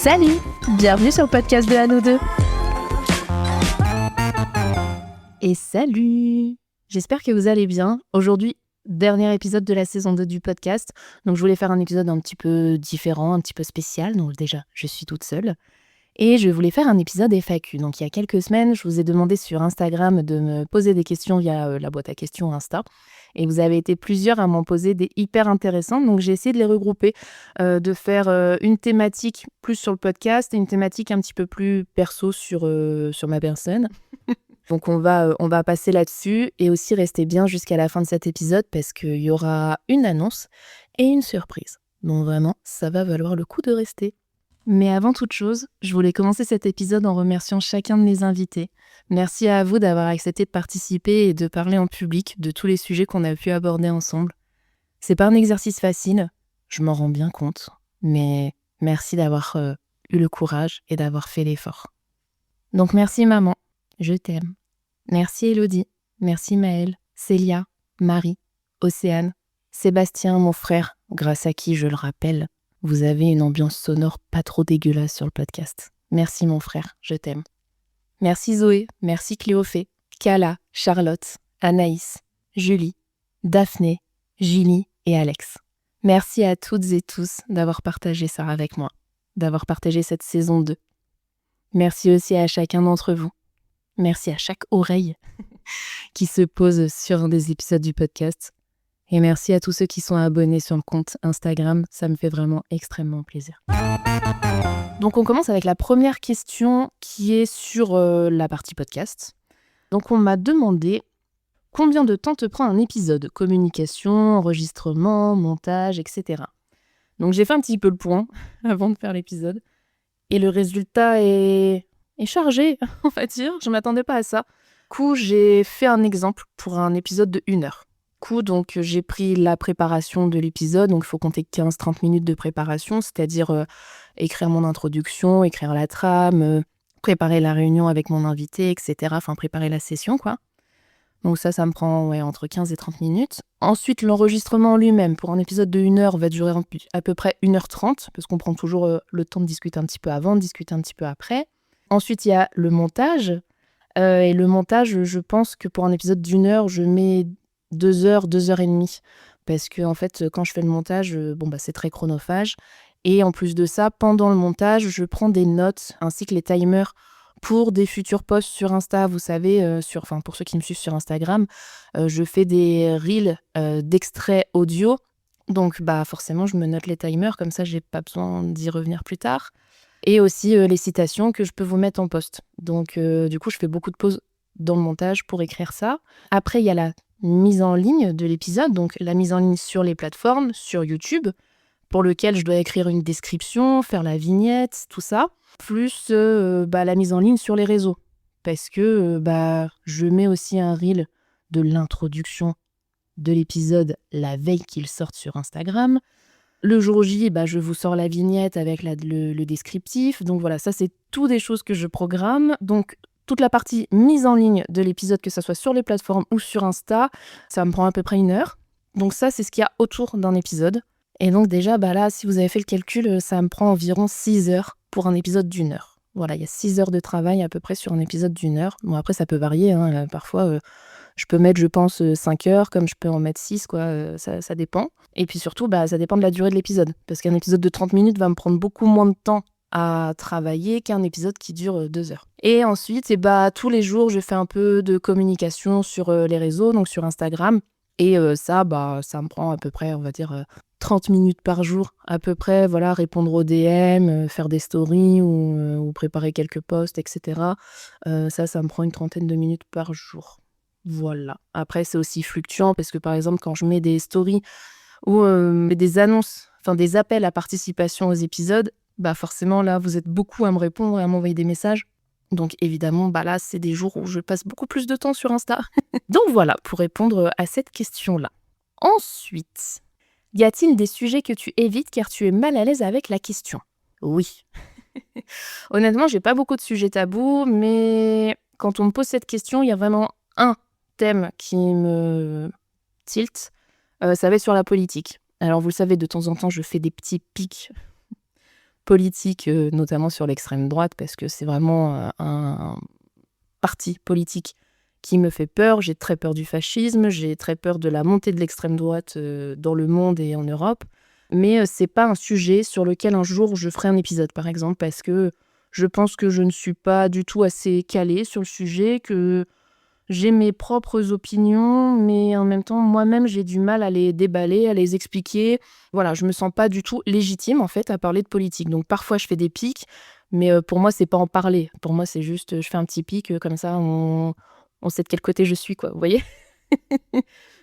Salut! Bienvenue sur le podcast de À nous deux. Et salut! J'espère que vous allez bien. Aujourd'hui, dernier épisode de la saison 2 du podcast. Donc je voulais faire un épisode un petit peu différent, un petit peu spécial. Donc déjà, je suis toute seule. Et je voulais faire un épisode FAQ. Donc il y a quelques semaines, je vous ai demandé sur Instagram de me poser des questions via la boîte à questions Insta. Et vous avez été plusieurs à m'en poser des hyper intéressantes. Donc j'ai essayé de les regrouper, de faire une thématique plus sur le podcast et une thématique un petit peu plus perso sur ma personne. Donc on va passer là-dessus et aussi rester bien jusqu'à la fin de cet épisode parce qu'il y aura une annonce et une surprise. Donc vraiment, ça va valoir le coup de rester. Mais avant toute chose, je voulais commencer cet épisode en remerciant chacun de mes invités. Merci à vous d'avoir accepté de participer et de parler en public de tous les sujets qu'on a pu aborder ensemble. C'est pas un exercice facile, je m'en rends bien compte, mais merci d'avoir eu le courage et d'avoir fait l'effort. Donc merci maman, je t'aime. Merci Elodie, merci Maëlle, Célia, Marie, Océane, Sébastien, mon frère, grâce à qui, je le rappelle, vous avez une ambiance sonore pas trop dégueulasse sur le podcast. Merci mon frère, je t'aime. Merci Zoé, merci Cléophée, Kala, Charlotte, Anaïs, Julie, Daphné, Julie et Alex. Merci à toutes et tous d'avoir partagé ça avec moi, d'avoir partagé cette saison 2. Merci aussi à chacun d'entre vous. Merci à chaque oreille qui se pose sur un des épisodes du podcast. Et merci à tous ceux qui sont abonnés sur le compte Instagram, ça me fait vraiment extrêmement plaisir. Donc on commence avec la première question qui est sur la partie podcast. Donc on m'a demandé combien de temps te prend un épisode, communication, enregistrement, montage, etc. Donc j'ai fait un petit peu le point avant de faire l'épisode et le résultat est chargé, on va dire. Je ne m'attendais pas à ça. Du coup, j'ai fait un exemple pour un épisode de 1 heure. Donc j'ai pris la préparation de l'épisode, donc il faut compter 15-30 minutes de préparation, c'est-à-dire écrire mon introduction, écrire la trame, préparer la réunion avec mon invité, etc. Enfin, préparer la session, quoi. Donc ça me prend entre 15 et 30 minutes. Ensuite, l'enregistrement lui-même, pour un épisode de 1 heure, va durer à peu près 1h30, parce qu'on prend toujours le temps de discuter un petit peu avant, de discuter un petit peu après. Ensuite, il y a le montage. Et le montage, je pense que pour un épisode d'1 heure, je mets 2 heures, 2 heures et demie. Parce que en fait, quand je fais le montage, c'est très chronophage. Et en plus de ça, pendant le montage, je prends des notes ainsi que les timers pour des futurs posts sur Insta. Vous savez, pour ceux qui me suivent sur Instagram, je fais des reels d'extraits audio. Donc forcément, je me note les timers, comme ça, j'ai pas besoin d'y revenir plus tard. Et aussi les citations que je peux vous mettre en post. Donc du coup, je fais beaucoup de pauses dans le montage pour écrire ça. Après, il y a la mise en ligne de l'épisode, donc la mise en ligne sur les plateformes, sur YouTube, pour lequel je dois écrire une description, faire la vignette, tout ça, plus la mise en ligne sur les réseaux. Parce que je mets aussi un reel de l'introduction de l'épisode la veille qu'il sorte sur Instagram. Le jour J, je vous sors la vignette avec le descriptif. Donc voilà, ça c'est tout des choses que je programme. Donc toute la partie mise en ligne de l'épisode, que ça soit sur les plateformes ou sur Insta, ça me prend à peu près 1 heure. Donc ça, c'est ce qu'il y a autour d'un épisode. Et donc déjà, là, si vous avez fait le calcul, ça me prend environ 6 heures pour un épisode d'1 heure. Voilà, il y a 6 heures de travail à peu près sur un épisode d'1 heure. Bon, après, ça peut varier. Parfois, je peux mettre, je pense, 5 heures, comme je peux en mettre 6, quoi. Ça dépend. Et puis surtout, ça dépend de la durée de l'épisode. Parce qu'un épisode de 30 minutes va me prendre beaucoup moins de temps à travailler qu'un épisode qui dure 2 heures. Et ensuite, tous les jours, je fais un peu de communication sur les réseaux, donc sur Instagram. Et ça me prend à peu près, on va dire, 30 minutes par jour à peu près. Voilà, répondre aux DM, faire des stories ou préparer quelques posts, etc. Ça me prend une trentaine de minutes par jour. Voilà. Après, c'est aussi fluctuant parce que, par exemple, quand je mets des stories ou des annonces, des appels à participation aux épisodes, forcément, là, vous êtes beaucoup à me répondre et à m'envoyer des messages. Donc, évidemment, là, c'est des jours où je passe beaucoup plus de temps sur Insta. Donc, voilà, pour répondre à cette question-là. Ensuite, y a-t-il des sujets que tu évites car tu es mal à l'aise avec la question ? Oui. Honnêtement, j'ai pas beaucoup de sujets tabous, mais quand on me pose cette question, il y a vraiment un thème qui me tilte. Ça va être sur la politique. Alors, vous le savez, de temps en temps, je fais des petits pics politique, notamment sur l'extrême droite, parce que c'est vraiment un parti politique qui me fait peur. J'ai très peur du fascisme, j'ai très peur de la montée de l'extrême droite dans le monde et en Europe. Mais c'est pas un sujet sur lequel un jour je ferai un épisode, par exemple, parce que je pense que je ne suis pas du tout assez calée sur le sujet, que j'ai mes propres opinions, mais en même temps, moi-même, j'ai du mal à les déballer, à les expliquer. Voilà, je me sens pas du tout légitime, en fait, à parler de politique. Donc parfois, je fais des pics, mais pour moi, c'est pas en parler. Pour moi, c'est juste, je fais un petit pic, comme ça, on sait de quel côté je suis, quoi, vous voyez?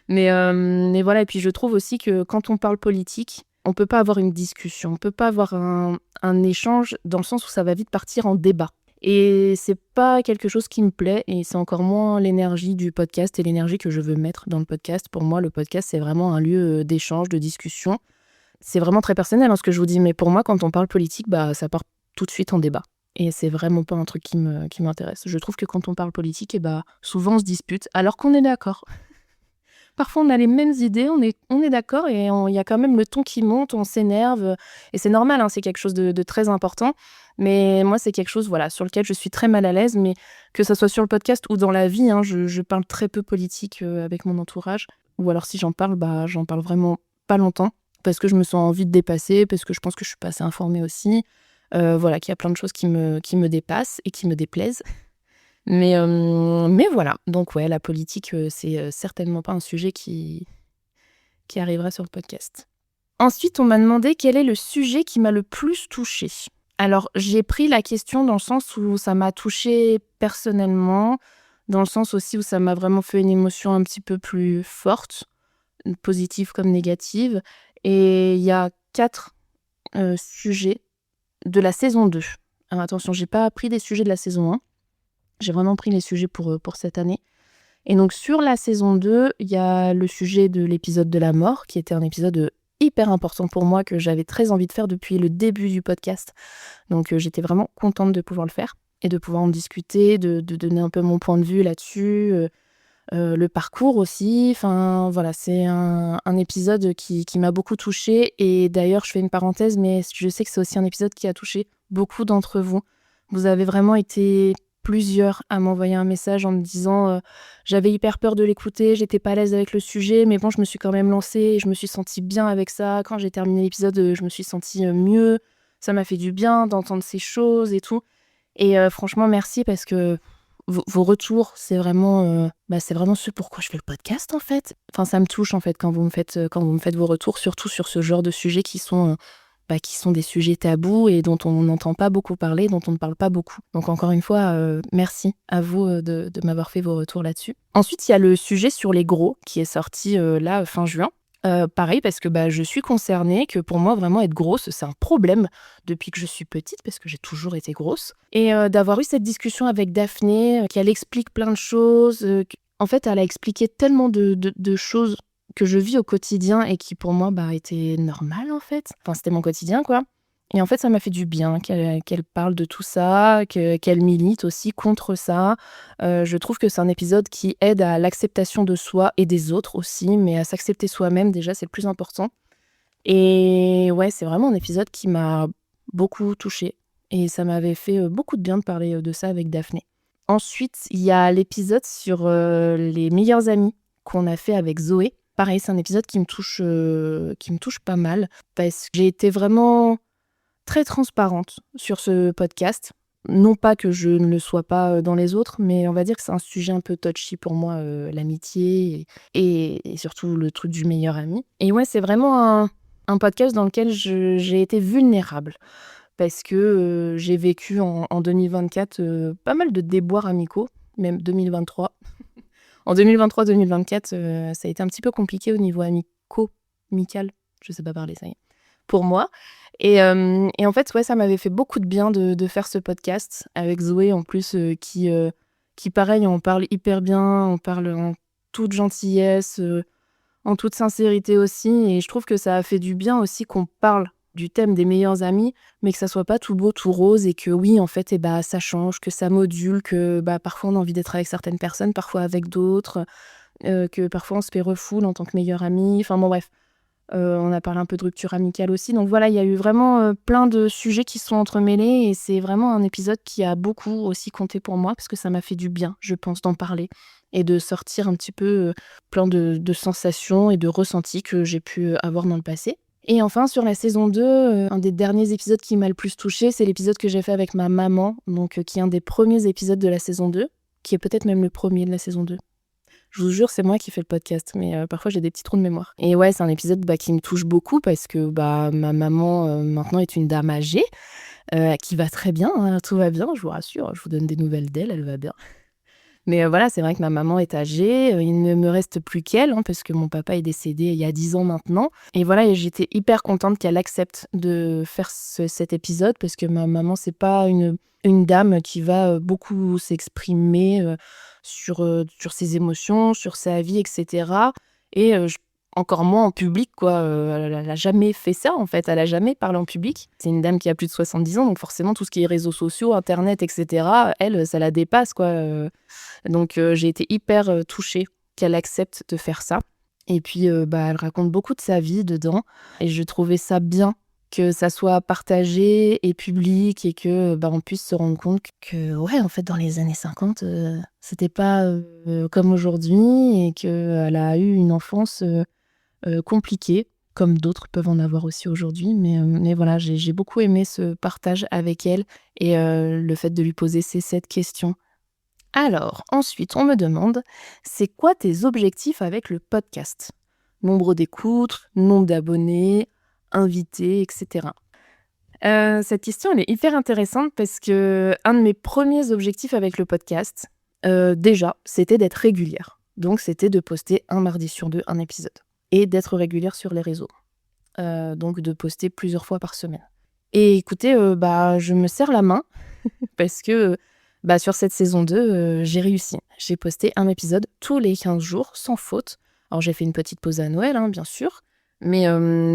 Mais voilà, et puis je trouve aussi que quand on parle politique, on peut pas avoir une discussion, on peut pas avoir un échange dans le sens où ça va vite partir en débat. Et c'est pas quelque chose qui me plaît, et c'est encore moins l'énergie du podcast et l'énergie que je veux mettre dans le podcast. Pour moi, le podcast, c'est vraiment un lieu d'échange, de discussion. C'est vraiment très personnel, ce que je vous dis, mais pour moi, quand on parle politique, ça part tout de suite en débat. Et c'est vraiment pas un truc qui m'intéresse. Je trouve que quand on parle politique, souvent on se dispute, alors qu'on est d'accord. Parfois, on a les mêmes idées, on est d'accord, et il y a quand même le ton qui monte, on s'énerve. Et c'est normal, c'est quelque chose de très important. Mais moi, c'est quelque chose sur lequel je suis très mal à l'aise. Mais que ça soit sur le podcast ou dans la vie, je parle très peu politique avec mon entourage. Ou alors si j'en parle, j'en parle vraiment pas longtemps. Parce que je me sens envie de dépasser, parce que je pense que je suis pas assez informée aussi. Qu'il y a plein de choses qui me dépassent et qui me déplaisent. Mais voilà, donc ouais, la politique, c'est certainement pas un sujet qui arrivera sur le podcast. Ensuite, on m'a demandé quel est le sujet qui m'a le plus touchée. Alors, j'ai pris la question dans le sens où ça m'a touchée personnellement, dans le sens aussi où ça m'a vraiment fait une émotion un petit peu plus forte, positive comme négative. Et il y a 4 sujets de la saison 2. Alors attention, j'ai pas pris des sujets de la saison 1. J'ai vraiment pris les sujets pour cette année. Et donc, sur la saison 2, il y a le sujet de l'épisode de la mort, qui était un épisode hyper important pour moi, que j'avais très envie de faire depuis le début du podcast. Donc, j'étais vraiment contente de pouvoir le faire et de pouvoir en discuter, de donner un peu mon point de vue là-dessus, le parcours aussi. Enfin, voilà, c'est un épisode qui m'a beaucoup touchée. Et d'ailleurs, je fais une parenthèse, mais je sais que c'est aussi un épisode qui a touché beaucoup d'entre vous. Vous avez vraiment été plusieurs à m'envoyer un message en me disant j'avais hyper peur de l'écouter, j'étais pas à l'aise avec le sujet, mais bon, je me suis quand même lancée et je me suis sentie bien avec ça. Quand j'ai terminé l'épisode, je me suis sentie mieux. Ça m'a fait du bien d'entendre ces choses et tout. Et franchement, merci, parce que vos retours, c'est vraiment ce pourquoi je fais le podcast, en fait. Enfin, ça me touche, en fait, quand vous me faites vos retours, surtout sur ce genre de sujets qui sont des sujets tabous et dont on n'entend pas beaucoup parler, dont on ne parle pas beaucoup. Donc encore une fois, merci à vous de m'avoir fait vos retours là-dessus. Ensuite, il y a le sujet sur les gros qui est sorti là, fin juin. Pareil, parce que je suis concernée, que pour moi, vraiment, être grosse, c'est un problème depuis que je suis petite, parce que j'ai toujours été grosse. Et d'avoir eu cette discussion avec Daphné, qu'elle explique plein de choses. En fait, elle a expliqué tellement de choses que je vis au quotidien et qui pour moi étaient normales, en fait. Enfin, c'était mon quotidien, quoi. Et en fait, ça m'a fait du bien qu'elle parle de tout ça, qu'elle milite aussi contre ça. Je trouve que c'est un épisode qui aide à l'acceptation de soi et des autres aussi, mais à s'accepter soi-même, déjà, c'est le plus important. Et ouais, c'est vraiment un épisode qui m'a beaucoup touchée. Et ça m'avait fait beaucoup de bien de parler de ça avec Daphné. Ensuite, il y a l'épisode sur les meilleurs amis qu'on a fait avec Zoé. Pareil, c'est un épisode qui me touche pas mal, parce que j'ai été vraiment très transparente sur ce podcast. Non pas que je ne le sois pas dans les autres, mais on va dire que c'est un sujet un peu touchy pour moi, l'amitié et surtout le truc du meilleur ami. Et ouais, c'est vraiment un podcast dans lequel j'ai été vulnérable, parce que j'ai vécu en 2024 pas mal de déboires amicaux, même 2023. En 2023-2024, ça a été un petit peu compliqué au niveau amical, je sais pas parler, ça y est, pour moi. Et en fait, ouais, ça m'avait fait beaucoup de bien de faire ce podcast avec Zoé, en plus, qui pareil, on parle hyper bien, on parle en toute gentillesse, en toute sincérité aussi. Et je trouve que ça a fait du bien aussi qu'on parle du thème des meilleurs amis, mais que ça soit pas tout beau, tout rose, et que oui, en fait, ça change, que ça module, que parfois on a envie d'être avec certaines personnes, parfois avec d'autres, que parfois on se fait refoule en tant que meilleur ami. Enfin bon, bref. On a parlé un peu de rupture amicale aussi. Donc voilà, il y a eu vraiment plein de sujets qui se sont entremêlés et c'est vraiment un épisode qui a beaucoup aussi compté pour moi parce que ça m'a fait du bien, je pense, d'en parler et de sortir un petit peu plein de sensations et de ressentis que j'ai pu avoir dans le passé. Et enfin, sur la saison 2, un des derniers épisodes qui m'a le plus touchée, c'est l'épisode que j'ai fait avec ma maman, donc qui est un des premiers épisodes de la saison 2, qui est peut-être même le premier de la saison 2. Je vous jure, c'est moi qui fais le podcast, mais parfois j'ai des petits trous de mémoire. Et ouais, c'est un épisode qui me touche beaucoup parce que ma maman maintenant est une dame âgée qui va très bien, hein, tout va bien, je vous rassure, je vous donne des nouvelles d'elle, elle va bien. Mais voilà, c'est vrai que ma maman est âgée, il ne me reste plus qu'elle, hein, parce que mon papa est décédé il y a 10 ans maintenant. Et voilà, et j'étais hyper contente qu'elle accepte de faire cet épisode, parce que ma maman, c'est pas une dame qui va beaucoup s'exprimer sur ses émotions, sur sa vie, etc. Et encore moins en public, quoi. Elle a jamais fait ça, en fait. Elle a jamais parlé en public. C'est une dame qui a plus de 70 ans, donc forcément, tout ce qui est réseaux sociaux, Internet, etc., elle, ça la dépasse, quoi. Donc j'ai été hyper touchée qu'elle accepte de faire ça. Et puis elle raconte beaucoup de sa vie dedans. Et je trouvais ça bien que ça soit partagé et public et que on puisse se rendre compte que ouais, en fait, dans les années 50, c'était pas comme aujourd'hui et qu'elle a eu une enfance compliquée, comme d'autres peuvent en avoir aussi aujourd'hui. Mais voilà, j'ai beaucoup aimé ce partage avec elle et le fait de lui poser ces 7 questions. Alors, ensuite, on me demande, c'est quoi tes objectifs avec le podcast? Nombre d'écoutes, nombre d'abonnés, invités, etc. Cette question, elle est hyper intéressante parce que un de mes premiers objectifs avec le podcast, déjà, c'était d'être régulière. Donc, c'était de poster un mardi sur 2 un épisode. Et d'être régulière sur les réseaux. Donc, de poster plusieurs fois par semaine. Et écoutez, je me serre la main parce que sur cette saison 2, j'ai réussi. J'ai posté un épisode tous les 15 jours, sans faute. Alors j'ai fait une petite pause à Noël, hein, bien sûr. Mais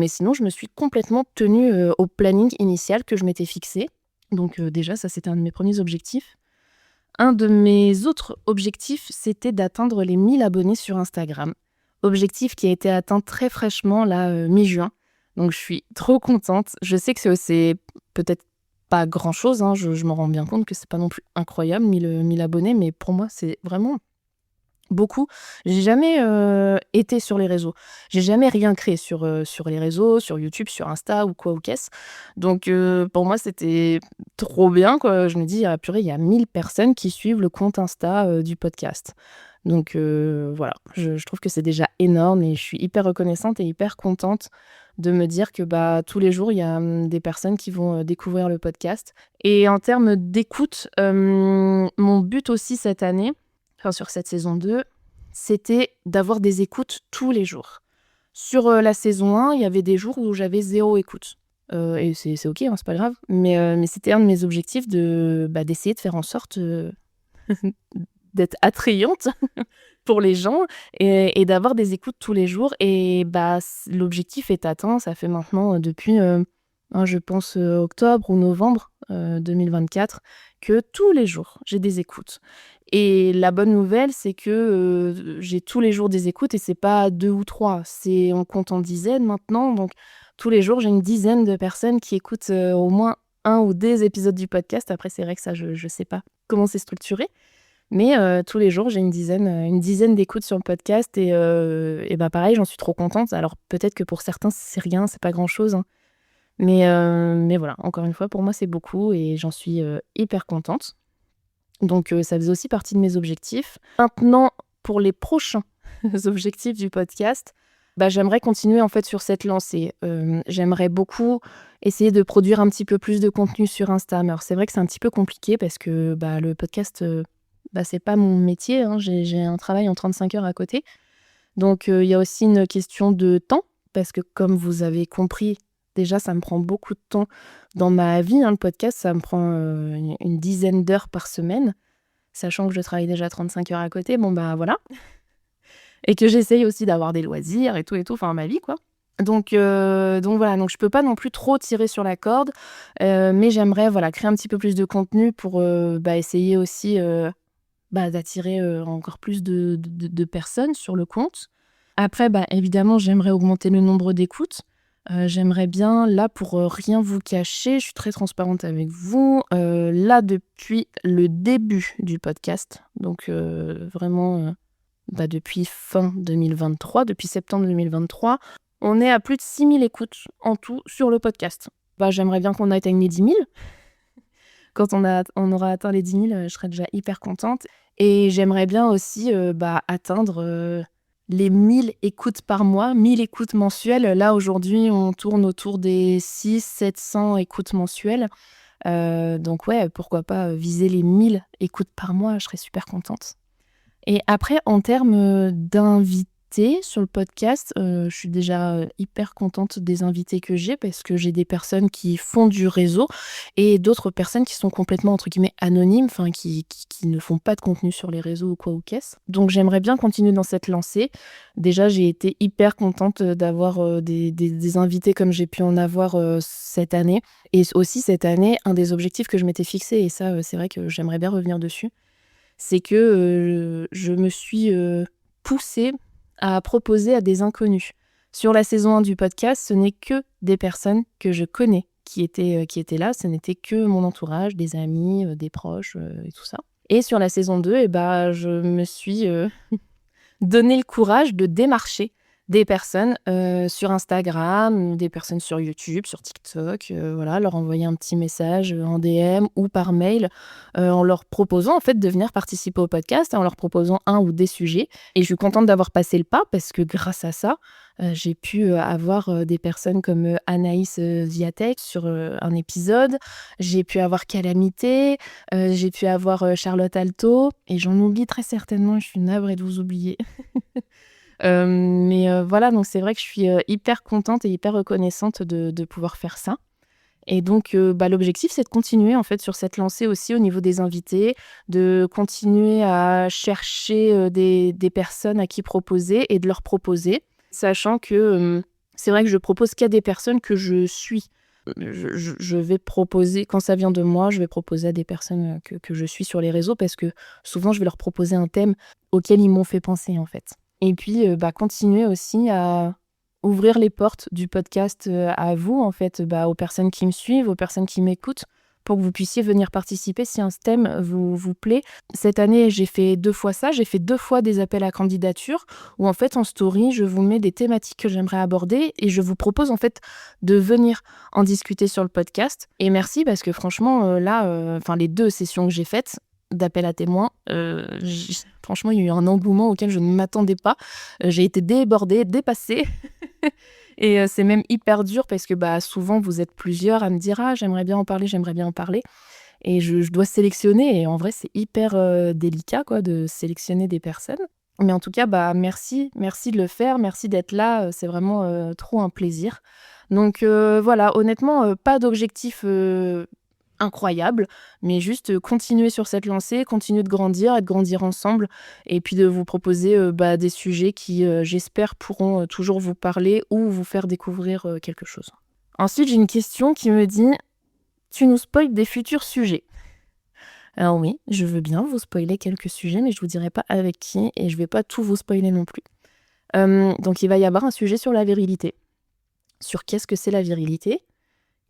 sinon, je me suis complètement tenue au planning initial que je m'étais fixé. Donc déjà, ça, c'était un de mes premiers objectifs. Un de mes autres objectifs, c'était d'atteindre les 1000 abonnés sur Instagram. Objectif qui a été atteint très fraîchement, là, mi-juin. Donc je suis trop contente. Je sais que c'est peut-être pas grand-chose, hein, je m'en rends bien compte que c'est pas non plus incroyable, 1000 abonnés, mais pour moi, c'est vraiment beaucoup. J'ai jamais été sur les réseaux. J'ai jamais rien créé sur les réseaux, sur YouTube, sur Insta ou quoi ou qu'est-ce. Donc pour moi, c'était trop bien, quoi. Je me dis: «Ah purée, il y a 1000 personnes qui suivent le compte Insta du podcast». Donc voilà, je trouve que c'est déjà énorme et je suis hyper reconnaissante et hyper contente de me dire que tous les jours, il y a des personnes qui vont découvrir le podcast. Et en termes d'écoute, mon but aussi cette année, enfin sur cette saison 2, c'était d'avoir des écoutes tous les jours. Sur la saison 1, il y avait des jours où j'avais 0 écoute. Et c'est OK, hein, c'est pas grave. Mais c'était un de mes objectifs d'essayer de faire en sorte d'être attrayante pour les gens et d'avoir des écoutes tous les jours. Et l'objectif est atteint. Ça fait maintenant depuis, je pense, octobre ou novembre 2024, que tous les jours, j'ai des écoutes. Et la bonne nouvelle, c'est que j'ai tous les jours des écoutes et c'est pas 2 ou 3, on compte en dizaines maintenant. Donc tous les jours, j'ai une dizaine de personnes qui écoutent au moins un ou des épisodes du podcast. Après, c'est vrai que ça, je sais pas comment c'est structuré. Mais tous les jours, j'ai une dizaine d'écoutes sur le podcast et pareil, j'en suis trop contente. Alors peut-être que pour certains, c'est rien, c'est pas grand-chose, hein. Mais voilà, encore une fois, pour moi, c'est beaucoup et j'en suis hyper contente. Donc ça faisait aussi partie de mes objectifs. Maintenant, pour les prochains objectifs du podcast, j'aimerais continuer en fait sur cette lancée. J'aimerais beaucoup essayer de produire un petit peu plus de contenu sur Insta. Alors c'est vrai que c'est un petit peu compliqué parce que le podcast, c'est pas mon métier, hein. J'ai un travail en 35 heures à côté. Donc il y a aussi une question de temps parce que comme vous avez compris, déjà ça me prend beaucoup de temps dans ma vie, hein, le podcast, ça me prend une dizaine d'heures par semaine, sachant que je travaille déjà 35 heures à côté, voilà. Et que j'essaye aussi d'avoir des loisirs et tout, enfin ma vie, quoi. Donc voilà, donc je peux pas non plus trop tirer sur la corde, mais j'aimerais créer un petit peu plus de contenu pour essayer aussi d'attirer encore plus de personnes sur le compte. Après, évidemment, j'aimerais augmenter le nombre d'écoutes. J'aimerais bien, là, pour rien vous cacher, je suis très transparente avec vous. Là, depuis le début du podcast, donc vraiment depuis fin 2023, depuis septembre 2023, on est à plus de 6000 écoutes en tout sur le podcast. J'aimerais bien qu'on atteigne les 10 000. Quand on aura atteint les 10 000, je serai déjà hyper contente. Et j'aimerais bien aussi atteindre les 1000 écoutes par mois, 1000 écoutes mensuelles. Là, aujourd'hui, on tourne autour des 600-700 écoutes mensuelles. Donc ouais, pourquoi pas viser les 1000 écoutes par mois, je serais super contente. Et après, en termes d'invités sur le podcast, je suis déjà hyper contente des invités que j'ai parce que j'ai des personnes qui font du réseau et d'autres personnes qui sont complètement, entre guillemets, anonymes, enfin qui ne font pas de contenu sur les réseaux ou quoi ou qu'est-ce. Donc j'aimerais bien continuer dans cette lancée. Déjà, j'ai été hyper contente d'avoir des invités comme j'ai pu en avoir cette année. Et aussi cette année, un des objectifs que je m'étais fixé, et ça, c'est vrai que j'aimerais bien revenir dessus, c'est que je me suis poussée à proposer à des inconnus. Sur la saison 1 du podcast, ce n'est que des personnes que je connais qui étaient là. Ce n'était que mon entourage, des amis, des proches et tout ça. Et sur la saison 2, je me suis donné le courage de démarcher des personnes sur Instagram, des personnes sur YouTube, sur TikTok, leur envoyer un petit message en DM ou par mail en leur proposant en fait de venir participer au podcast, en leur proposant un ou des sujets. Et je suis contente d'avoir passé le pas parce que grâce à ça, j'ai pu avoir des personnes comme Anaïs Viatek sur un épisode. J'ai pu avoir Calamité, j'ai pu avoir Charlotte Alto. Et j'en oublie très certainement, je suis navrée de vous oublier. Mais voilà, donc c'est vrai que je suis hyper contente et hyper reconnaissante de pouvoir faire ça. Et donc l'objectif, c'est de continuer en fait sur cette lancée aussi au niveau des invités, de continuer à chercher des personnes à qui proposer et de leur proposer, sachant que c'est vrai que je propose qu'à des personnes que je suis. Je vais proposer, quand ça vient de moi, je vais proposer à des personnes que je suis sur les réseaux parce que souvent, je vais leur proposer un thème auquel ils m'ont fait penser en fait. Et puis, continuer aussi à ouvrir les portes du podcast à vous, en fait, aux personnes qui me suivent, aux personnes qui m'écoutent, pour que vous puissiez venir participer si un thème vous plaît. Cette année, j'ai fait 2 fois ça. J'ai fait 2 fois des appels à candidature où, en fait, en story, je vous mets des thématiques que j'aimerais aborder et je vous propose, en fait, de venir en discuter sur le podcast. Et merci parce que franchement, les 2 sessions que j'ai faites, d'appel à témoins, franchement, il y a eu un engouement auquel je ne m'attendais pas. J'ai été débordée, dépassée. Et c'est même hyper dur parce que souvent, vous êtes plusieurs à me dire « Ah, j'aimerais bien en parler, j'aimerais bien en parler ». Et je dois sélectionner. Et en vrai, c'est hyper délicat quoi, de sélectionner des personnes. Mais en tout cas, merci de le faire, merci d'être là. C'est vraiment trop un plaisir. Donc voilà, honnêtement, pas d'objectif incroyable, mais juste continuer sur cette lancée, continuer de grandir et de grandir ensemble, et puis de vous proposer des sujets qui, j'espère, pourront toujours vous parler ou vous faire découvrir quelque chose. Ensuite, j'ai une question qui me dit « Tu nous spoiles des futurs sujets ?» Alors oui, je veux bien vous spoiler quelques sujets, mais je vous dirai pas avec qui, et je vais pas tout vous spoiler non plus. Donc il va y avoir un sujet sur la virilité. Sur qu'est-ce que c'est la virilité ?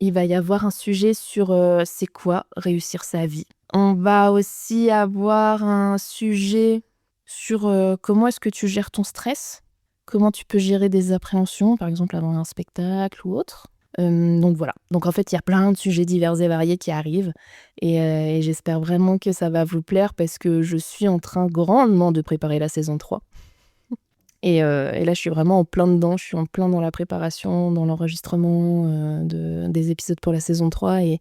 Il va y avoir un sujet sur c'est quoi réussir sa vie. On va aussi avoir un sujet sur comment est-ce que tu gères ton stress, comment tu peux gérer des appréhensions, par exemple avant un spectacle ou autre. Donc voilà. Donc en fait, il y a plein de sujets divers et variés qui arrivent et j'espère vraiment que ça va vous plaire parce que je suis en train grandement de préparer la saison 3. Et là, je suis vraiment en plein dedans. Je suis en plein dans la préparation, dans l'enregistrement des épisodes pour la saison 3. Et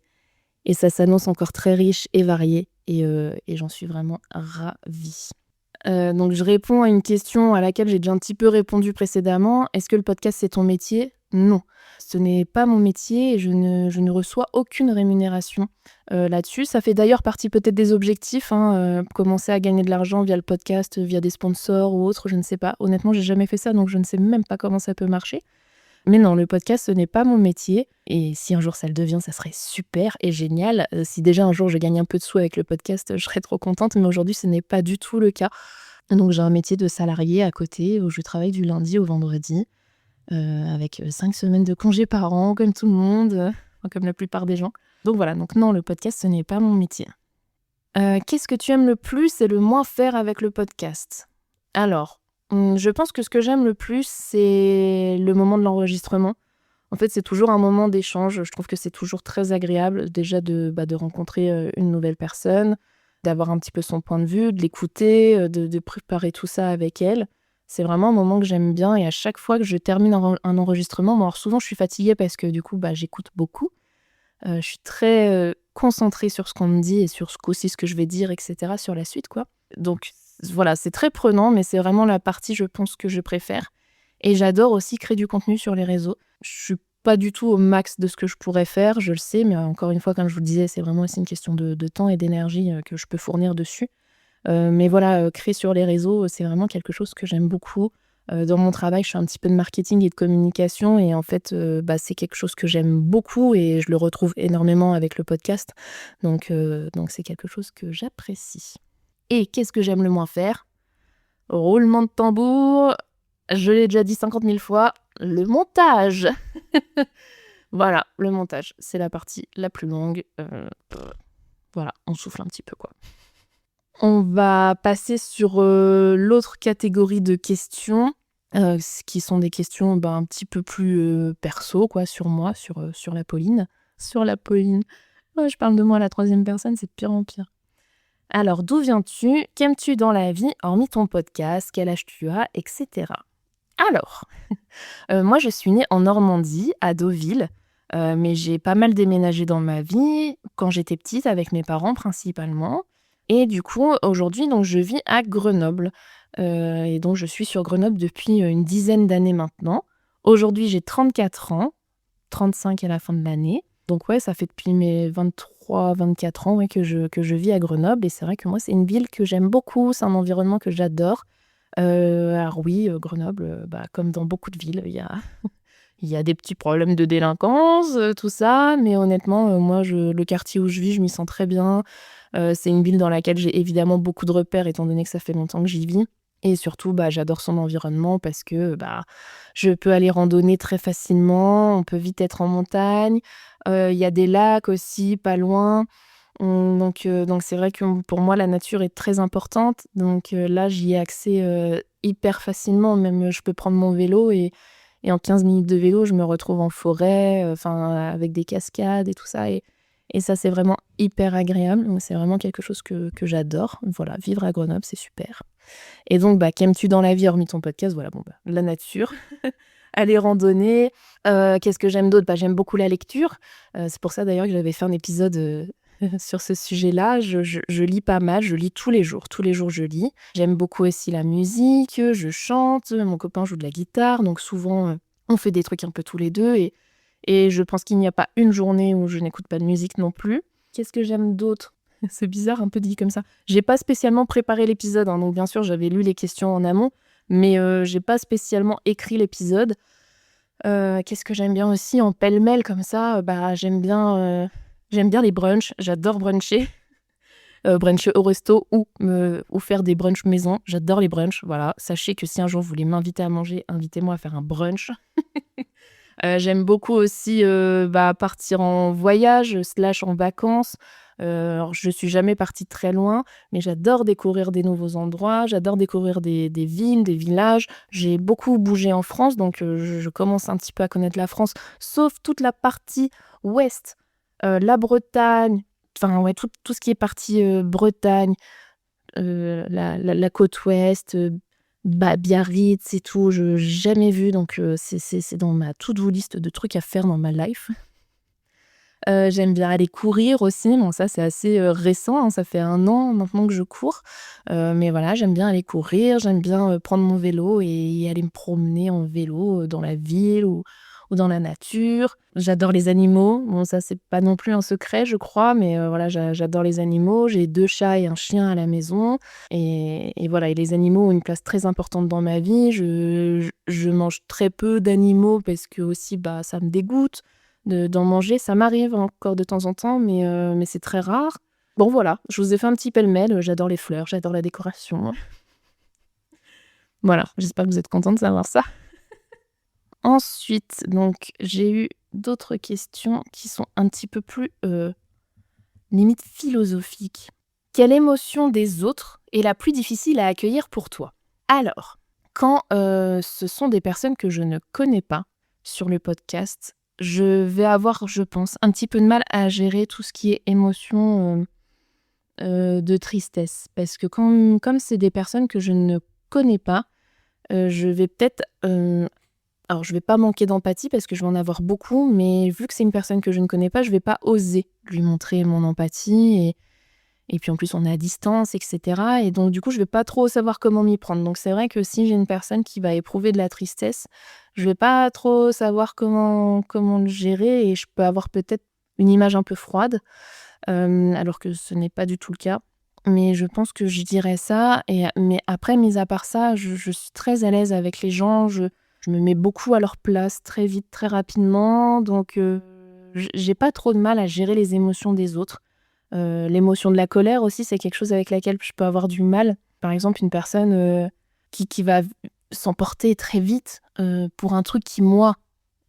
ça s'annonce encore très riche et varié. Et j'en suis vraiment ravie. Donc, je réponds à une question à laquelle j'ai déjà un petit peu répondu précédemment. Est-ce que le podcast, c'est ton métier ? Non. Ce n'est pas mon métier et je ne reçois aucune rémunération là-dessus. Ça fait d'ailleurs partie peut-être des objectifs, commencer à gagner de l'argent via le podcast, via des sponsors ou autre, je ne sais pas. Honnêtement, j'ai jamais fait ça, donc je ne sais même pas comment ça peut marcher. Mais non, le podcast, ce n'est pas mon métier. Et si un jour ça le devient, ça serait super et génial. Si déjà un jour je gagne un peu de sous avec le podcast, je serais trop contente. Mais aujourd'hui, ce n'est pas du tout le cas. Donc j'ai un métier de salarié à côté où je travaille du lundi au vendredi, avec 5 semaines de congés par an comme tout le monde, enfin, comme la plupart des gens. Donc voilà, donc non, le podcast, ce n'est pas mon métier. Qu'est-ce que tu aimes le plus et le moins faire avec le podcast? Alors, je pense que ce que j'aime le plus, c'est le moment de l'enregistrement. En fait, c'est toujours un moment d'échange. Je trouve que c'est toujours très agréable déjà de rencontrer, une nouvelle personne, d'avoir un petit peu son point de vue, de l'écouter, de préparer tout ça avec elle. C'est vraiment un moment que j'aime bien et à chaque fois que je termine un enregistrement, bon alors souvent je suis fatiguée parce que du coup, j'écoute beaucoup. Je suis très, concentrée sur ce qu'on me dit et sur ce que je vais dire et cetera sur la suite, quoi. Donc voilà, c'est très prenant, mais c'est vraiment la partie, je pense, que je préfère et j'adore aussi créer du contenu sur les réseaux. Je suis pas du tout au max de ce que je pourrais faire, je le sais, mais encore une fois, comme je vous le disais, c'est vraiment aussi une question de temps et d'énergie, que je peux fournir dessus. Mais voilà, créer sur les réseaux, c'est vraiment quelque chose que j'aime beaucoup. Dans mon travail, je fais un petit peu de marketing et de communication et en fait, c'est quelque chose que j'aime beaucoup et je le retrouve énormément avec le podcast. Donc c'est quelque chose que j'apprécie. Et qu'est-ce que j'aime le moins faire? Roulement de tambour, je l'ai déjà dit 50 000 fois, le montage! Voilà, le montage, c'est la partie la plus longue, voilà, on souffle un petit peu, quoi. On va passer sur, l'autre catégorie de questions, qui sont des questions, un petit peu plus, perso quoi, sur moi, sur la Pauline. Sur la Pauline. Ouais, je parle de moi à la 3e personne, c'est de pire en pire. Alors, d'où viens-tu? Qu'aimes-tu dans la vie, hormis ton podcast? Quel âge tu as? Et cetera. Alors, moi je suis née en Normandie, à Deauville, mais j'ai pas mal déménagé dans ma vie, quand j'étais petite avec mes parents principalement. Et du coup, aujourd'hui, donc je vis à Grenoble, et donc je suis sur Grenoble depuis, une dizaine d'années maintenant. Aujourd'hui, j'ai 34 ans, 35 à la fin de l'année. Donc ouais, ça fait depuis mes 23-24 ans, ouais, que je vis à Grenoble et c'est vrai que moi, c'est une ville que j'aime beaucoup, c'est un environnement que j'adore. Alors oui, Grenoble, comme dans beaucoup de villes, il y a des petits problèmes de délinquance, tout ça, mais honnêtement, moi le quartier où je vis, je m'y sens très bien. C'est une ville dans laquelle j'ai évidemment beaucoup de repères étant donné que ça fait longtemps que j'y vis et surtout, j'adore son environnement parce que, je peux aller randonner très facilement, on peut vite être en montagne, il y a des lacs aussi pas loin. Donc c'est vrai que pour moi, la nature est très importante. Donc là, j'y ai accès, hyper facilement. Même, je peux prendre mon vélo et en 15 minutes de vélo, je me retrouve en forêt, avec des cascades et tout ça et ça, c'est vraiment hyper agréable. Donc c'est vraiment quelque chose que j'adore. Voilà, vivre à Grenoble, c'est super. Et donc, qu'aimes-tu dans la vie hormis ton podcast? Voilà, la nature, aller randonner. Qu'est-ce que j'aime d'autre? J'aime beaucoup la lecture. C'est pour ça d'ailleurs que j'avais fait un épisode, sur ce sujet-là. Je lis pas mal, je lis tous les jours. Tous les jours, je lis. J'aime beaucoup aussi la musique, je chante, mon copain joue de la guitare, donc souvent, on fait des trucs un peu tous les 2 et je pense qu'il n'y a pas une journée où je n'écoute pas de musique non plus. Qu'est-ce que j'aime d'autre? C'est bizarre un peu dit comme ça. J'ai pas spécialement préparé l'épisode, hein, donc bien sûr, j'avais lu les questions en amont, mais j'ai pas spécialement écrit l'épisode. Qu'est-ce que j'aime bien aussi en pêle-mêle comme ça? J'aime bien les brunchs, j'adore bruncher. Bruncher au resto ou faire des brunchs maison. J'adore les brunchs, voilà. Sachez que si un jour vous voulez m'inviter à manger, invitez-moi à faire un brunch. J'aime beaucoup aussi, partir en voyage, en vacances. Alors je suis jamais partie très loin, mais j'adore découvrir des nouveaux endroits, j'adore découvrir des villes, des villages. J'ai beaucoup bougé en France, donc je commence un petit peu à connaître la France, sauf toute la partie ouest, la Bretagne, enfin ouais, tout ce qui est partie, Bretagne, la côte ouest, Biarritz et tout, j'ai jamais vu, donc c'est dans ma to-do list de trucs à faire dans ma life. J'aime bien aller courir aussi, bon ça c'est assez, récent, hein, ça fait 1 an maintenant que je cours. Mais voilà, j'aime bien aller courir, j'aime bien, prendre mon vélo et aller me promener en vélo, dans la ville ou dans la nature. J'adore les animaux, bon ça c'est pas non plus un secret je crois, mais voilà, j'adore les animaux. J'ai 2 chats et un chien à la maison et voilà et les animaux ont une place très importante dans ma vie. Je mange très peu d'animaux parce que aussi, ça me dégoûte d'en manger. Ça m'arrive encore de temps en temps, mais c'est très rare. Bon voilà, je vous ai fait un petit pêle-mêle, j'adore les fleurs, j'adore la décoration. Voilà, j'espère que vous êtes contents de savoir ça. Ensuite, donc, j'ai eu d'autres questions qui sont un petit peu plus, limite philosophiques. Quelle émotion des autres est la plus difficile à accueillir pour toi? Alors, quand, ce sont des personnes que je ne connais pas sur le podcast, je vais avoir, je pense, un petit peu de mal à gérer tout ce qui est émotion, de tristesse. Parce que comme c'est des personnes que je ne connais pas, je vais peut-être, alors je vais pas manquer d'empathie parce que je vais en avoir beaucoup, mais vu que c'est une personne que je ne connais pas, je vais pas oser lui montrer mon empathie et puis en plus on est à distance et cetera et donc du coup je vais pas trop savoir comment m'y prendre. Donc c'est vrai que si j'ai une personne qui va éprouver de la tristesse, je vais pas trop savoir comment le gérer et je peux avoir peut-être une image un peu froide, alors que ce n'est pas du tout le cas. Mais je pense que je dirais ça mais après mis à part ça, je suis très à l'aise avec les gens, je me mets beaucoup à leur place très vite, très rapidement donc j'ai pas trop de mal à gérer les émotions des autres. L'émotion de la colère aussi, c'est quelque chose avec laquelle je peux avoir du mal. Par exemple, une personne, qui va s'emporter très vite, pour un truc qui, moi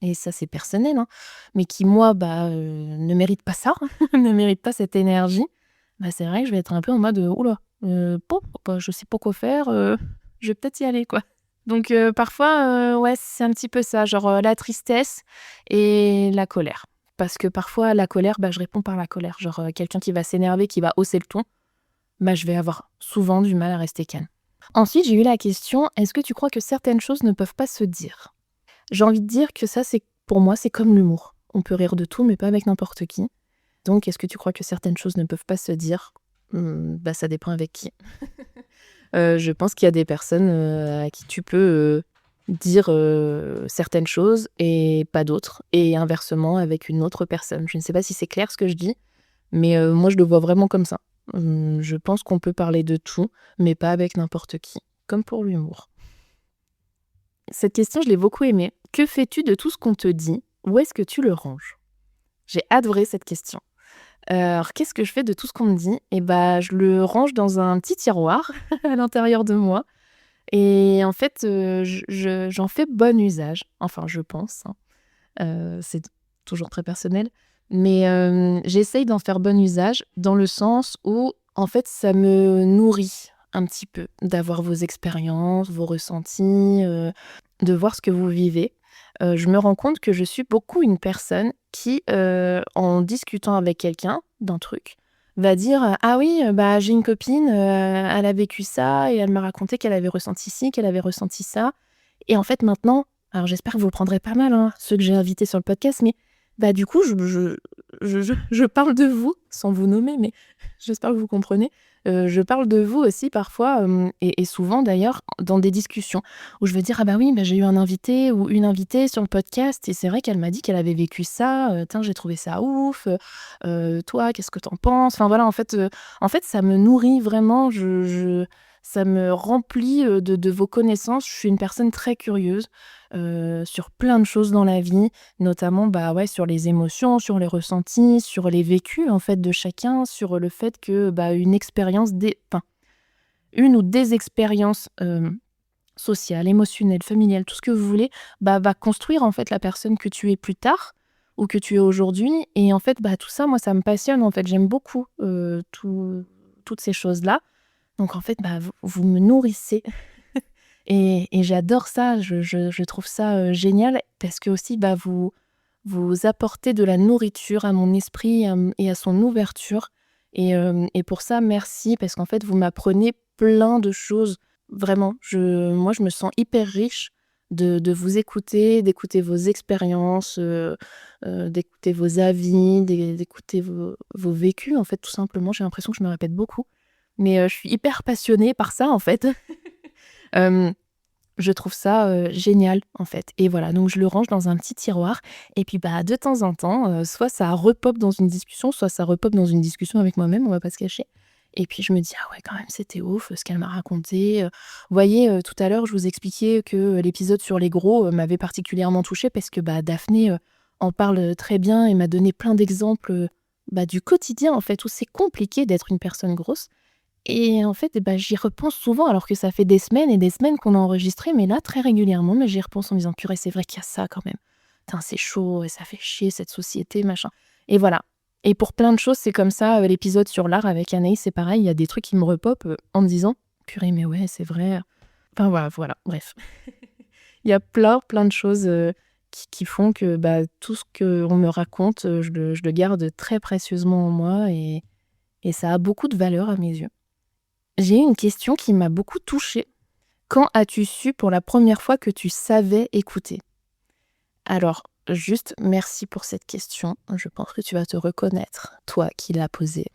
et ça c'est personnel, hein, mais qui, moi, ne mérite pas ça, ne mérite pas cette énergie. C'est vrai que je vais être un peu en mode, «Ouh là, bon, je sais pas quoi faire, je vais peut-être y aller, quoi». Donc parfois, ouais, c'est un petit peu ça, genre, la tristesse et la colère. Parce que parfois la colère, je réponds par la colère. Genre, quelqu'un qui va s'énerver, qui va hausser le ton, je vais avoir souvent du mal à rester calme. Ensuite, j'ai eu la question: «Est-ce que tu crois que certaines choses ne peuvent pas se dire?» J'ai envie de dire que ça, c'est pour moi, c'est comme l'humour. On peut rire de tout, mais pas avec n'importe qui. Donc est-ce que tu crois que certaines choses ne peuvent pas se dire? Ça dépend avec qui. Je pense qu'il y a des personnes, à qui tu peux, dire, certaines choses et pas d'autres et inversement avec une autre personne. Je ne sais pas si c'est clair ce que je dis, mais moi je le vois vraiment comme ça. Je pense qu'on peut parler de tout, mais pas avec n'importe qui, comme pour l'humour. Cette question, je l'ai beaucoup aimée. Que fais-tu de tout ce qu'on te dit? Où est-ce que tu le ranges? J'ai adoré cette question. Alors qu'est-ce que je fais de tout ce qu'on me dit? Je le range dans un petit tiroir à l'intérieur de moi. Et en fait, j'en fais bon usage, enfin je pense, hein, c'est toujours très personnel, mais j'essaye d'en faire bon usage dans le sens où, en fait, ça me nourrit un petit peu d'avoir vos expériences, vos ressentis, de voir ce que vous vivez. Je me rends compte que je suis beaucoup une personne qui, en discutant avec quelqu'un d'un truc, va dire, «Ah oui, j'ai une copine, elle a vécu ça et elle m'a raconté qu'elle avait ressenti ci, qu'elle avait ressenti ça» et en fait maintenant, alors j'espère que vous le prendrez pas mal, hein, ceux que j'ai invités sur le podcast, mais du coup je parle de vous, sans vous nommer, mais j'espère que vous comprenez. Je parle de vous aussi parfois, et souvent d'ailleurs dans des discussions où je vais dire: «Ah bah oui, j'ai eu un invité ou une invitée sur le podcast et c'est vrai qu'elle m'a dit qu'elle avait vécu ça, tiens j'ai trouvé ça ouf, toi qu'est-ce que t'en penses?» Enfin voilà, en fait ça me nourrit vraiment, ça me remplit, de vos connaissances. Je suis une personne très curieuse, sur plein de choses dans la vie, notamment, ouais, sur les émotions, sur les ressentis, sur les vécus, en fait, de chacun, sur le fait que, une expérience une ou des expériences, sociales, émotionnelles, familiales, tout ce que vous voulez, va construire, en fait, la personne que tu es plus tard ou que tu es aujourd'hui et en fait, tout ça, moi, ça me passionne, en fait. J'aime beaucoup, toutes ces choses-là. Donc en fait, vous me nourrissez et j'adore ça. Je trouve ça, génial parce que aussi, vous apportez de la nourriture à mon esprit et à son ouverture et pour ça, merci parce qu'en fait, vous m'apprenez plein de choses. Vraiment, moi, je me sens hyper riche de vous écouter, d'écouter vos expériences, d'écouter vos avis, d'écouter vos vécus, en fait, tout simplement. J'ai l'impression que je me répète beaucoup, mais je suis hyper passionnée par ça, en fait. Hem, je trouve ça, génial, en fait et voilà, donc je le range dans un petit tiroir et puis, de temps en temps, soit ça repop dans une discussion, soit ça repop dans une discussion avec moi-même, on va pas se cacher et puis je me dis: «Ah ouais, quand même, c'était ouf, ce qu'elle m'a raconté», Vous voyez, tout à l'heure, je vous expliquais que l'épisode sur les gros, m'avait particulièrement touchée parce que, Daphné, en parle très bien et m'a donné plein d'exemples, du quotidien, en fait, où c'est compliqué d'être une personne grosse Et en fait, j'y repense souvent alors que ça fait des semaines et des semaines qu'on a enregistré, mais là, très régulièrement, mais j'y repense en me disant: «Purée, c'est vrai qu'il y a ça quand même. Putain, c'est chaud et ça fait chier cette société, machin» et voilà. Et pour plein de choses, c'est comme ça, l'épisode sur l'art avec Anaïs, c'est pareil, il y a des trucs qui me repopent, en me disant: «Purée, mais ouais, c'est vrai». Enfin voilà, bref. Il y a plein de choses, qui font que, tout ce qu'on me raconte, je le garde très précieusement en moi et ça a beaucoup de valeur à mes yeux. J'ai une question qui m'a beaucoup touchée. Quand as-tu su pour la première fois que tu savais écouter? Alors, juste merci pour cette question. Je pense que tu vas te reconnaître, toi qui l'as posée.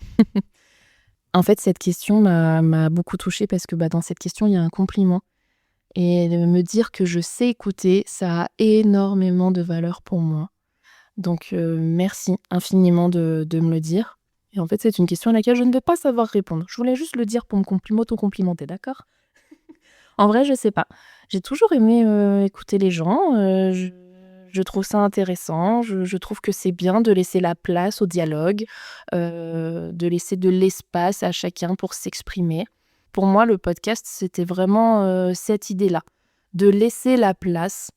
En fait, cette question m'a beaucoup touchée parce que dans cette question, il y a un compliment. Et de me dire que je sais écouter, ça a énormément de valeur pour moi. Donc, merci infiniment de me le dire. Et en fait, c'est une question à laquelle je ne vais pas savoir répondre. Je voulais juste le dire pour m'auto-complimenter, d'accord? En vrai, je sais pas. J'ai toujours aimé, écouter les gens, je trouve ça intéressant. Je trouve que c'est bien de laisser la place au dialogue, de laisser de l'espace à chacun pour s'exprimer. Pour moi, le podcast, c'était vraiment, cette idée-là, de laisser la place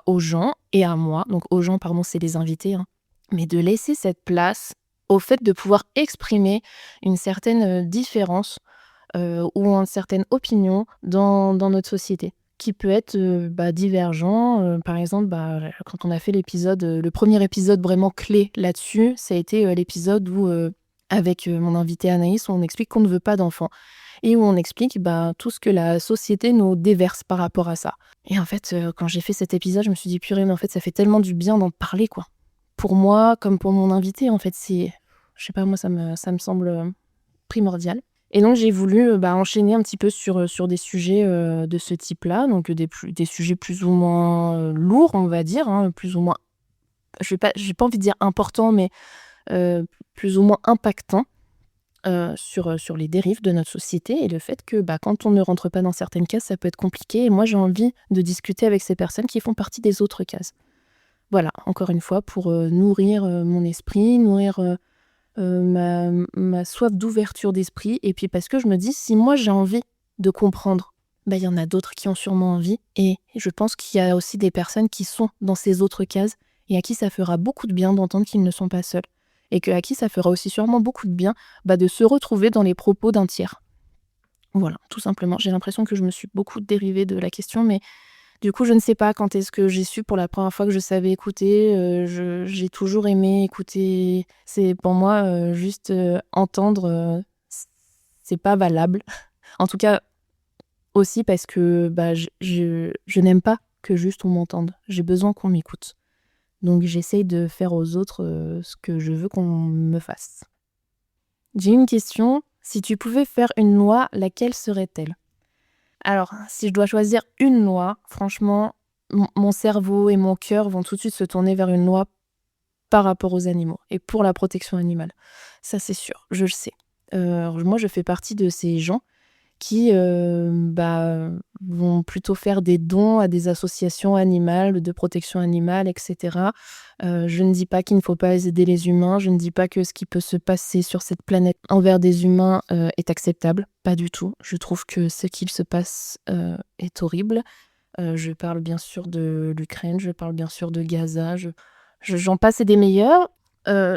aux gens et à moi. Donc aux gens, pardon, c'est les invités, hein, mais de laisser cette place au fait de pouvoir exprimer une certaine, différence ou une certaine opinion dans notre société, qui peut être divergent. Par exemple, quand on a fait l'épisode, le premier épisode vraiment clé là-dessus, ça a été l'épisode où, avec mon invité Anaïs, où on explique qu'on ne veut pas d'enfants et où on explique tout ce que la société nous déverse par rapport à ça. Et en fait, quand j'ai fait cet épisode, je me suis dit: «Purée, mais en fait, ça fait tellement du bien d'en parler, quoi». Pour moi, comme pour mon invité, en fait, je sais pas, moi, ça me semble, primordial. Et donc j'ai voulu, enchaîner un petit peu sur des sujets, de ce type-là, donc des sujets plus ou moins, lourds, on va dire, hein, plus ou moins j'ai pas envie de dire importants, mais plus ou moins impactants, sur les dérives de notre société et le fait que, quand on ne rentre pas dans certaines cases, ça peut être compliqué et moi j'ai envie de discuter avec ces personnes qui font partie des autres cases. Voilà, encore une fois pour, nourrir, mon esprit, nourrir, ma soif d'ouverture d'esprit et puis parce que je me dis: «Si moi j'ai envie de comprendre, il y en a d'autres qui ont sûrement envie» et je pense qu'il y a aussi des personnes qui sont dans ces autres cases et à qui ça fera beaucoup de bien d'entendre qu'ils ne sont pas seuls et à qui ça fera aussi sûrement beaucoup de bien, de se retrouver dans les propos d'un tiers. Voilà, tout simplement. J'ai l'impression que je me suis beaucoup dérivée de la question, mais du coup, je ne sais pas quand est-ce que j'ai su pour la première fois que je savais écouter. J'ai toujours aimé écouter. C'est pour moi, juste, entendre, c'est pas valable. En tout cas, aussi parce que, je n'aime pas que juste on m'entende. J'ai besoin qu'on m'écoute. Donc j'essaye de faire aux autres, ce que je veux qu'on me fasse. J'ai une question. Si tu pouvais faire une loi, laquelle serait-elle? Alors, si je dois choisir une loi, franchement, mon cerveau et mon cœur vont tout de suite se tourner vers une loi par rapport aux animaux et pour la protection animale. Ça, c'est sûr, je le sais. Moi, je fais partie de ces gens qui, vont plutôt faire des dons à des associations animales, de protection animale et cetera. Je ne dis pas qu'il ne faut pas aider les humains, je ne dis pas que ce qui peut se passer sur cette planète envers des humains, est acceptable, pas du tout. Je trouve que ce qu'il se passe, est horrible. Je parle bien sûr de l'Ukraine, je parle bien sûr de Gaza, j'en passe et des meilleurs.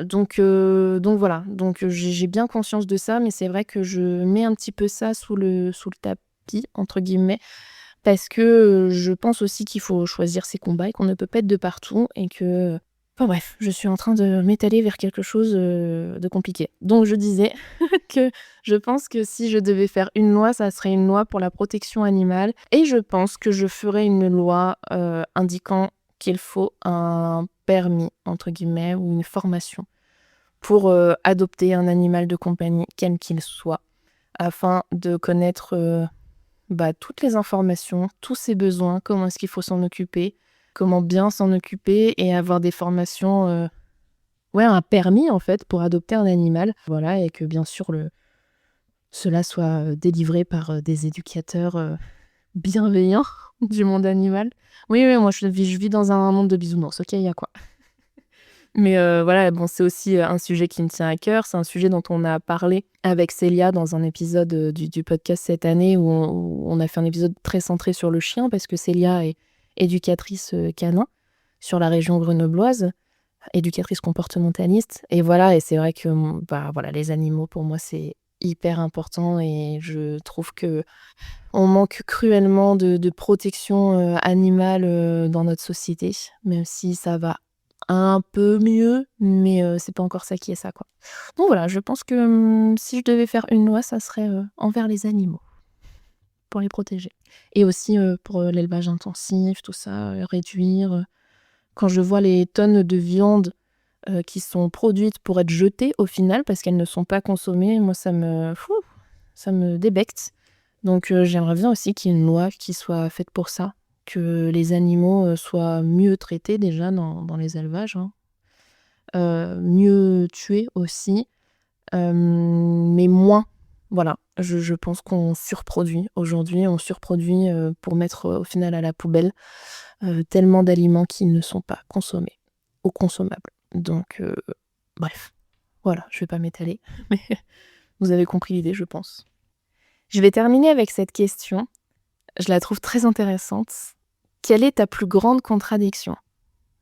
Donc voilà, j'ai bien conscience de ça, mais c'est vrai que je mets un petit peu ça sous le «tapis» entre guillemets, parce que, je pense aussi qu'il faut choisir ses combats et qu'on ne peut pas être de partout et que enfin bref, je suis en train de m'étaler vers quelque chose, de compliqué. Donc je disais que je pense que si je devais faire une loi, ça serait une loi pour la protection animale et je pense que je ferais une loi, indiquant qu'il faut un «permis» entre guillemets ou une formation pour, adopter un animal de compagnie, quel qu'il soit, afin de connaître, toutes les informations, tous ses besoins, comment est-ce qu'il faut s'en occuper, comment bien s'en occuper et avoir des formations, un permis en fait pour adopter un animal. Voilà et que bien sûr cela soit, délivré par, des éducateurs, bienveillants du monde animal. Oui, oui, moi je vis dans un monde de bisounours, OK, il y a quoi. Mais voilà, bon, c'est aussi un sujet qui me tient à cœur. C'est un sujet dont on a parlé avec Célia dans un épisode du podcast cette année où on a fait un épisode très centré sur le chien parce que Célia est éducatrice canin sur la région grenobloise, éducatrice comportementaliste. Et voilà, et c'est vrai que voilà, les animaux, pour moi, c'est hyper important et je trouve que on manque cruellement de protection animale dans notre société, même si ça va un peu mieux, mais c'est pas encore ça qui est ça, quoi. Donc voilà, je pense que si je devais faire une loi, ça serait envers les animaux, pour les protéger. Et aussi pour l'élevage intensif, tout ça, réduire. Quand je vois les tonnes de viande qui sont produites pour être jetées au final, parce qu'elles ne sont pas consommées, moi ça me débecte. Donc j'aimerais bien aussi qu'il y ait une loi qui soit faite pour ça, que les animaux soient mieux traités déjà dans les élevages, hein. Mieux tués aussi, mais moins. Voilà, je pense qu'on surproduit. Aujourd'hui, on surproduit pour mettre au final à la poubelle tellement d'aliments qui ne sont pas consommés ou consommables. Donc bref, voilà, je vais pas m'étaler, mais vous avez compris l'idée, je pense. Je vais terminer avec cette question. Je la trouve très intéressante. Quelle est ta plus grande contradiction?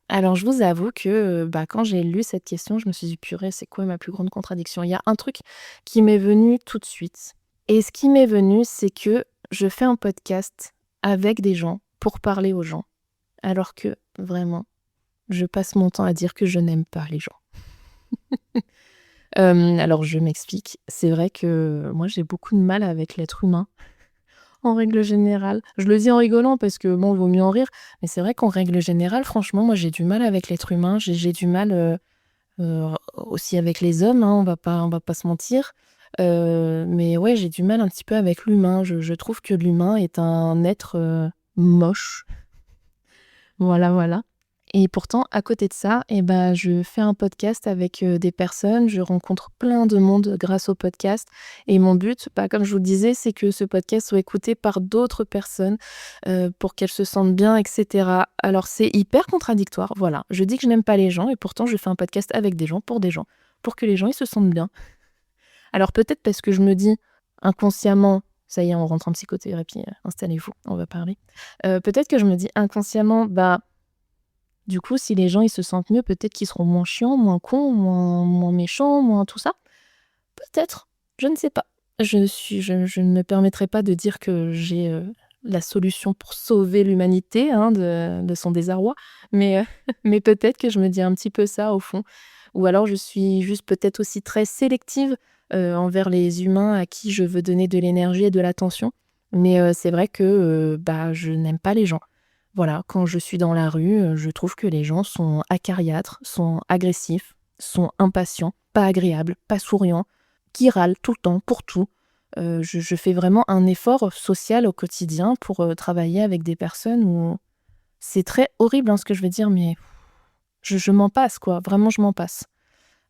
Alors, je vous avoue que quand j'ai lu cette question, je me suis dit, purée, c'est quoi ma plus grande contradiction? Il y a un truc qui m'est venu tout de suite. Et ce qui m'est venu, c'est que je fais un podcast avec des gens pour parler aux gens. Alors que, vraiment, je passe mon temps à dire que je n'aime pas les gens. Alors, je m'explique. C'est vrai que moi, j'ai beaucoup de mal avec l'être humain. En règle générale. Je le dis en rigolant parce que bon, il vaut mieux en rire, mais c'est vrai qu'en règle générale, franchement, moi j'ai du mal avec l'être humain, j'ai du mal aussi avec les hommes, hein, on va pas se mentir. Mais ouais, j'ai du mal un petit peu avec l'humain. Je trouve que l'humain est un être moche. Voilà, voilà. Et pourtant, à côté de ça, je fais un podcast avec des personnes, je rencontre plein de monde grâce au podcast. Et mon but, comme je vous le disais, c'est que ce podcast soit écouté par d'autres personnes pour qu'elles se sentent bien, etc. Alors c'est hyper contradictoire, voilà. Je dis que je n'aime pas les gens et pourtant je fais un podcast avec des gens, pour que les gens ils se sentent bien. Alors peut-être parce que je me dis inconsciemment, ça y est, on rentre en psychothérapie, installez-vous, on va parler. Peut-être que je me dis inconsciemment, du coup, si les gens ils se sentent mieux, peut-être qu'ils seront moins chiants, moins cons, moins méchants, moins tout ça. Peut-être, je ne sais pas. Je ne me permettrai pas de dire que j'ai la solution pour sauver l'humanité de son désarroi, mais, mais peut-être que je me dis un petit peu ça au fond. Ou alors je suis juste peut-être aussi très sélective envers les humains à qui je veux donner de l'énergie et de l'attention. Mais c'est vrai que je n'aime pas les gens. Voilà, quand je suis dans la rue, je trouve que les gens sont acariâtres, sont agressifs, sont impatients, pas agréables, pas souriants, qui râlent tout le temps pour tout. Je fais vraiment un effort social au quotidien pour travailler avec des personnes où c'est très horrible ce que je vais dire, mais je m'en passe, quoi. Vraiment, je m'en passe.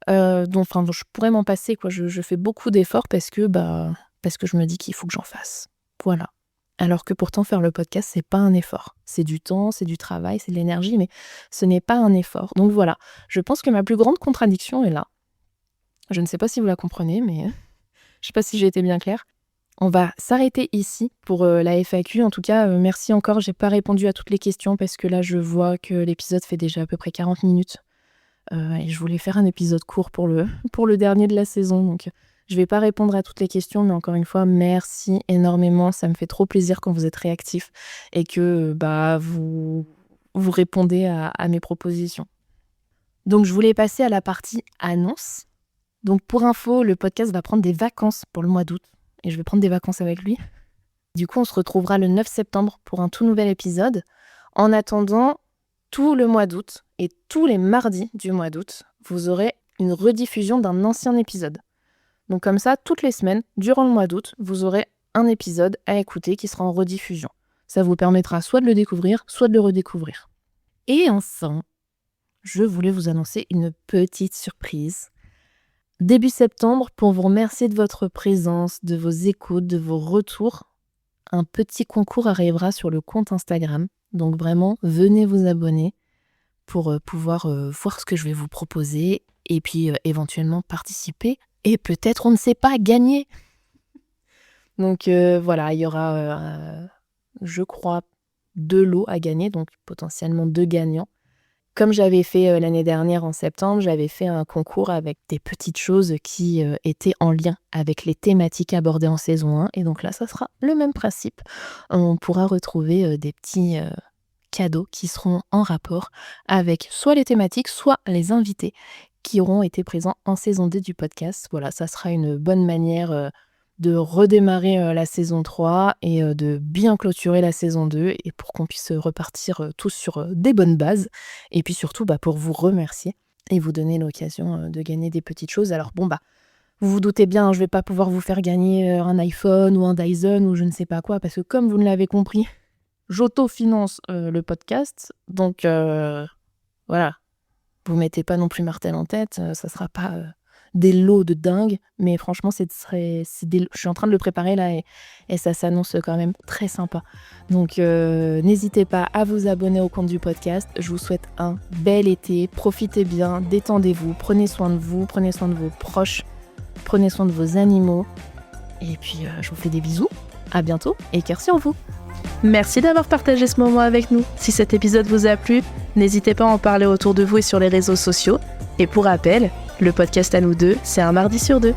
Je pourrais m'en passer, quoi. Je fais beaucoup d'efforts parce que je me dis qu'il faut que j'en fasse. Voilà. Alors que pourtant, faire le podcast, c'est pas un effort. C'est du temps, c'est du travail, c'est de l'énergie, mais ce n'est pas un effort. Donc voilà, je pense que ma plus grande contradiction est là. Je ne sais pas si vous la comprenez, mais je sais pas si j'ai été bien claire. On va s'arrêter ici pour la FAQ. En tout cas, merci encore. J'ai pas répondu à toutes les questions parce que là, je vois que l'épisode fait déjà à peu près 40 minutes. Et je voulais faire un épisode court pour le dernier de la saison. Donc, je vais pas répondre à toutes les questions, mais encore une fois, merci énormément. Ça me fait trop plaisir quand vous êtes réactifs et que vous répondez à mes propositions. Donc, je voulais passer à la partie annonce. Donc, pour info, le podcast va prendre des vacances pour le mois d'août. Et je vais prendre des vacances avec lui. Du coup, on se retrouvera le 9 septembre pour un tout nouvel épisode. En attendant, tout le mois d'août et tous les mardis du mois d'août, vous aurez une rediffusion d'un ancien épisode. Donc comme ça, toutes les semaines, durant le mois d'août, vous aurez un épisode à écouter qui sera en rediffusion. Ça vous permettra soit de le découvrir, soit de le redécouvrir. Et enfin, je voulais vous annoncer une petite surprise. Début septembre, pour vous remercier de votre présence, de vos écoutes, de vos retours, un petit concours arrivera sur le compte Instagram. Donc vraiment, venez vous abonner pour pouvoir voir ce que je vais vous proposer et puis éventuellement participer et peut-être, on ne sait pas, gagner. Donc voilà, il y aura, je crois, 2 lots à gagner, donc potentiellement 2 gagnants. Comme j'avais fait l'année dernière en septembre, j'avais fait un concours avec des petites choses qui étaient en lien avec les thématiques abordées en saison 1. Et donc là, ça sera le même principe. On pourra retrouver des petits cadeaux qui seront en rapport avec soit les thématiques, soit les invités qui auront été présents en saison 2 du podcast. Voilà, ça sera une bonne manière de redémarrer la saison 3 et de bien clôturer la saison 2 et pour qu'on puisse repartir tous sur des bonnes bases et puis surtout pour vous remercier et vous donner l'occasion de gagner des petites choses. Alors bon vous vous doutez bien, je vais pas pouvoir vous faire gagner un iPhone ou un Dyson ou je ne sais pas quoi parce que comme vous ne l'avez compris, j'autofinance le podcast, donc voilà, vous mettez pas non plus Martel en tête, ça sera pas des lots de dingue, mais franchement je suis en train de le préparer là et ça s'annonce quand même très sympa. Donc n'hésitez pas à vous abonner au compte du podcast. Je vous souhaite un bel été, profitez bien, détendez-vous, prenez soin de vous, prenez soin de vos proches, prenez soin de vos animaux et puis je vous fais des bisous, à bientôt et cœur sur vous. Merci d'avoir partagé ce moment avec nous. Si cet épisode vous a plu, n'hésitez pas à en parler autour de vous et sur les réseaux sociaux. Et pour rappel, le podcast à nous deux, c'est un mardi sur 2.